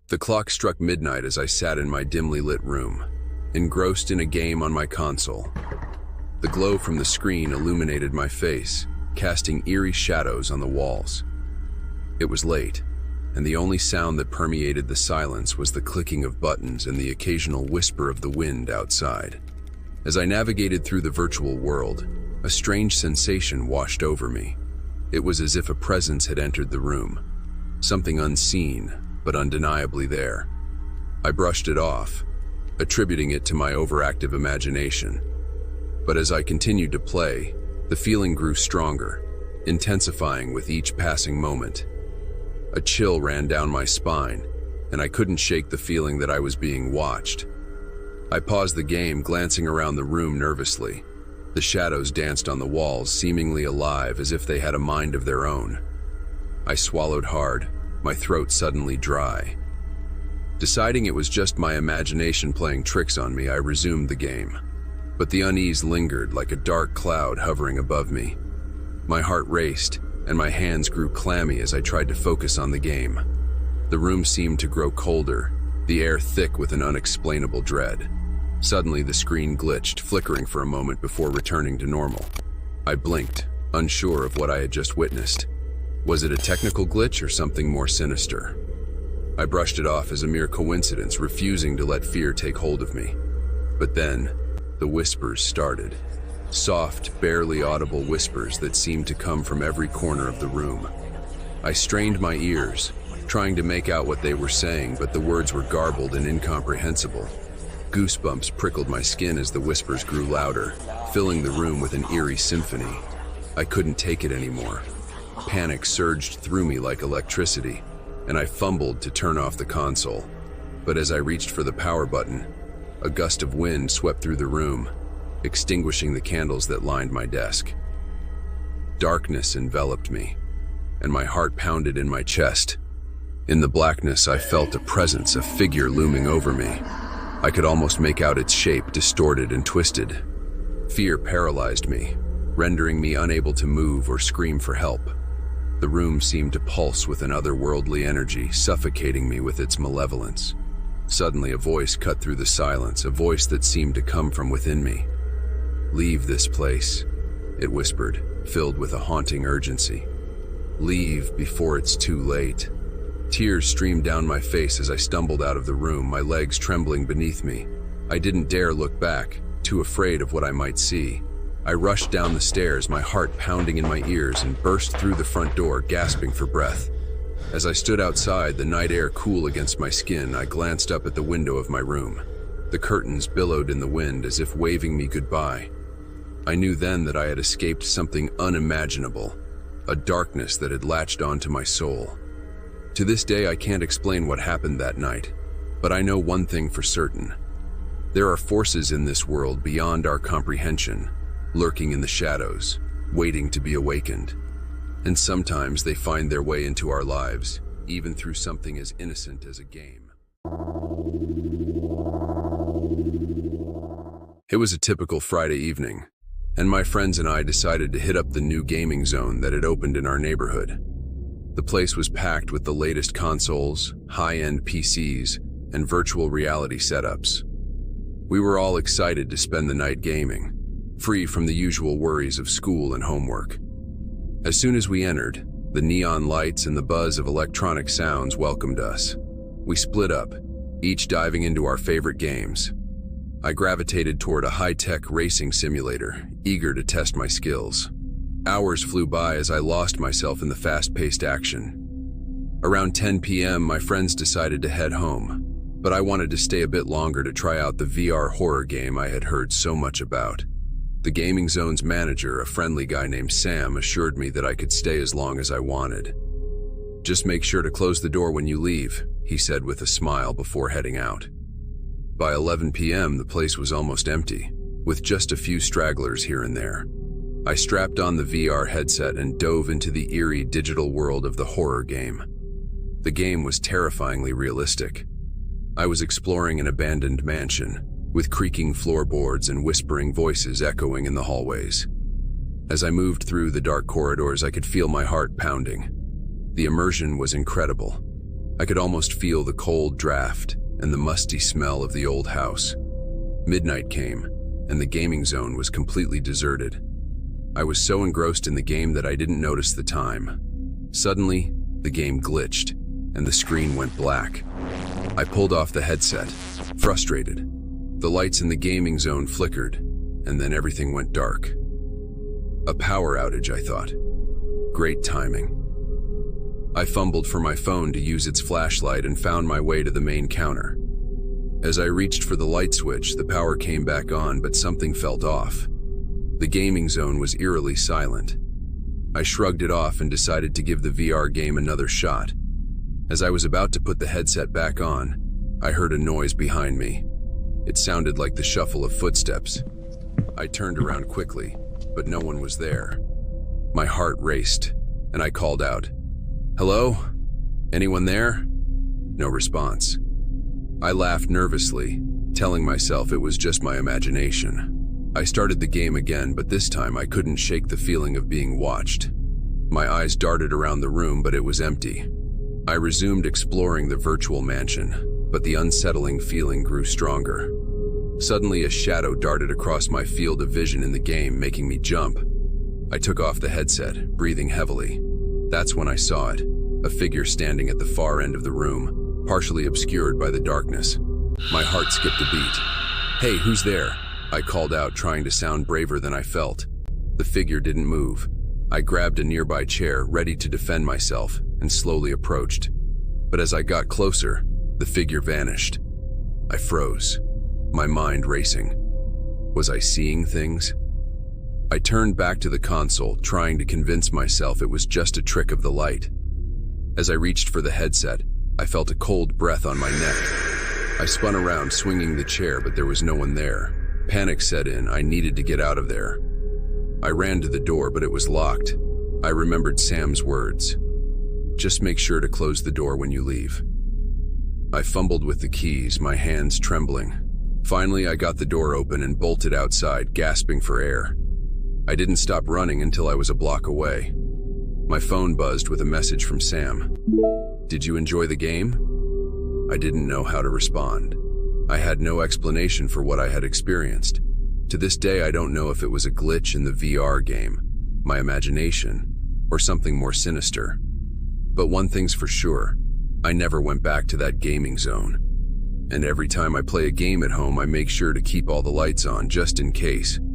The clock struck midnight as I sat in my dimly lit room, engrossed in a game on my console. The glow from the screen illuminated my face, casting eerie shadows on the walls. It was late, and the only sound that permeated the silence was the clicking of buttons and the occasional whisper of the wind outside. As I navigated through the virtual world, a strange sensation washed over me. It was as if a presence had entered the room, something unseen, but undeniably there. I brushed it off, attributing it to my overactive imagination. But as I continued to play, the feeling grew stronger, intensifying with each passing moment. A chill ran down my spine, and I couldn't shake the feeling that I was being watched. I paused the game, glancing around the room nervously. The shadows danced on the walls, seemingly alive, as if they had a mind of their own. I swallowed hard, my throat suddenly dry. Deciding it was just my imagination playing tricks on me, I resumed the game. But the unease lingered like a dark cloud hovering above me. My heart raced, and my hands grew clammy as I tried to focus on the game. The room seemed to grow colder, the air thick with an unexplainable dread. Suddenly, the screen glitched, flickering for a moment before returning to normal. I blinked, unsure of what I had just witnessed. Was it a technical glitch or something more sinister? I brushed it off as a mere coincidence, refusing to let fear take hold of me. But then, the whispers started. Soft, barely audible whispers that seemed to come from every corner of the room. I strained my ears, trying to make out what they were saying, but the words were garbled and incomprehensible. Goosebumps prickled my skin as the whispers grew louder, filling the room with an eerie symphony. I couldn't take it anymore. Panic surged through me like electricity, and I fumbled to turn off the console. But as I reached for the power button, a gust of wind swept through the room, extinguishing the candles that lined my desk. Darkness enveloped me, and my heart pounded in my chest. In the blackness, I felt a presence, a figure looming over me. I could almost make out its shape, distorted and twisted. Fear paralyzed me, rendering me unable to move or scream for help. The room seemed to pulse with an otherworldly energy, suffocating me with its malevolence. Suddenly, a voice cut through the silence, a voice that seemed to come from within me. "Leave this place," it whispered, filled with a haunting urgency. "Leave before it's too late." Tears streamed down my face as I stumbled out of the room, my legs trembling beneath me. I didn't dare look back, too afraid of what I might see. I rushed down the stairs, my heart pounding in my ears, and burst through the front door, gasping for breath. As I stood outside, the night air cool against my skin, I glanced up at the window of my room. The curtains billowed in the wind as if waving me goodbye. I knew then that I had escaped something unimaginable, a darkness that had latched onto my soul. To this day, I can't explain what happened that night, but I know one thing for certain. There are forces in this world beyond our comprehension, lurking in the shadows, waiting to be awakened. And sometimes they find their way into our lives, even through something as innocent as a game. It was a typical Friday evening, and my friends and I decided to hit up the new gaming zone that had opened in our neighborhood. The place was packed with the latest consoles, high-end PCs, and virtual reality setups. We were all excited to spend the night gaming, free from the usual worries of school and homework. As soon as we entered, the neon lights and the buzz of electronic sounds welcomed us. We split up, each diving into our favorite games. I gravitated toward a high-tech racing simulator, eager to test my skills. Hours flew by as I lost myself in the fast-paced action. Around 10 p.m., my friends decided to head home, but I wanted to stay a bit longer to try out the VR horror game I had heard so much about. The gaming zone's manager, a friendly guy named Sam, assured me that I could stay as long as I wanted. "Just make sure to close the door when you leave," he said with a smile before heading out. By 11 p.m., the place was almost empty, with just a few stragglers here and there. I strapped on the VR headset and dove into the eerie digital world of the horror game. The game was terrifyingly realistic. I was exploring an abandoned mansion, with creaking floorboards and whispering voices echoing in the hallways. As I moved through the dark corridors, I could feel my heart pounding. The immersion was incredible. I could almost feel the cold draft and the musty smell of the old house. Midnight came, and the gaming zone was completely deserted. I was so engrossed in the game that I didn't notice the time. Suddenly, the game glitched, and the screen went black. I pulled off the headset, frustrated. The lights in the gaming zone flickered, and then everything went dark. A power outage, I thought. Great timing. I fumbled for my phone to use its flashlight and found my way to the main counter. As I reached for the light switch, the power came back on, but something felt off. The gaming zone was eerily silent. I shrugged it off and decided to give the VR game another shot. As I was about to put the headset back on, I heard a noise behind me. It sounded like the shuffle of footsteps. I turned around quickly, but no one was there. My heart raced, and I called out, "Hello? Anyone there?" No response. I laughed nervously, telling myself it was just my imagination. I started the game again, but this time I couldn't shake the feeling of being watched. My eyes darted around the room, but it was empty. I resumed exploring the virtual mansion, but the unsettling feeling grew stronger. Suddenly, a shadow darted across my field of vision in the game, making me jump. I took off the headset, breathing heavily. That's when I saw it, a figure standing at the far end of the room, partially obscured by the darkness. My heart skipped a beat. "Hey, who's there?" I called out, trying to sound braver than I felt. The figure didn't move. I grabbed a nearby chair, ready to defend myself, and slowly approached. But as I got closer, the figure vanished. I froze, my mind racing. Was I seeing things? I turned back to the console, trying to convince myself it was just a trick of the light. As I reached for the headset, I felt a cold breath on my neck. I spun around, swinging the chair, but there was no one there. Panic set in. I needed to get out of there. I ran to the door, but it was locked. I remembered Sam's words. "Just make sure to close the door when you leave." I fumbled with the keys, my hands trembling. Finally, I got the door open and bolted outside, gasping for air. I didn't stop running until I was a block away. My phone buzzed with a message from Sam. "Did you enjoy the game?" I didn't know how to respond. I had no explanation for what I had experienced. To this day, I don't know if it was a glitch in the VR game, my imagination, or something more sinister. But one thing's for sure, I never went back to that gaming zone. And every time I play a game at home, I make sure to keep all the lights on just in case.